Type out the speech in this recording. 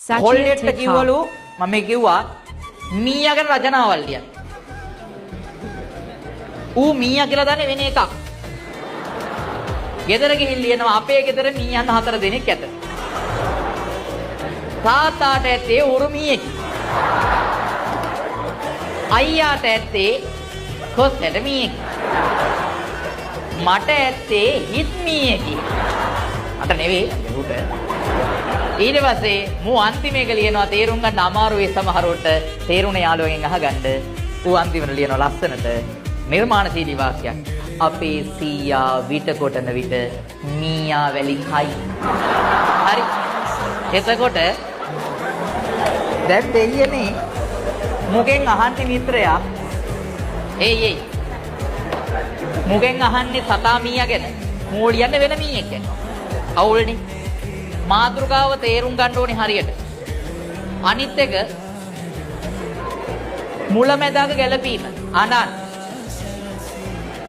කොල්ලෙක්ට කිව්වලු මම කිව්වා මීයා ගැන රචනාවල් ලියන්න. ඌ මීයා කියලා දන්නේ වෙන එකක්. ගෙදර ගිහින් ලියනවා අපේ ගෙදර මීයන් 4 දෙනෙක් ඇත. තාත්තාට ඇත්තේ උරුමියෙකි. අයියාට ඇත්තේ කොස්සට මීයෙකි. මට ඇත්තේ හිත් මීයෙකි. අත නෙවෙයි උට. ඊට පස්සේ මූ අන්තිමේක ලියනවා තේරුම් ගන්න අමාරු වෙයි සමහරවට තේරුණ යාළුවෙන් අහගන්න. ඌ අන්තිමට ලියනවා ලස්සනට නිර්මාණශීලී වාක්‍යයක්. අපේ සීයා විට කොටන විට මීයා වැලි කයි. හරි. එතකොට දැන් දෙයියනේ මුගෙන් අහන්නේ මිත්‍රයා එයි මුගෙන් අහන්නේ සතා මීයා ගැන මූ ලියන්නේ වෙන මීයෙක් ගැන. අවුල්නේ. මාතෘකාව තේරුම් ගන්න ඕනේ හරියට. අනිත් එක මුලැමැදාක ගැළපීම. අනන්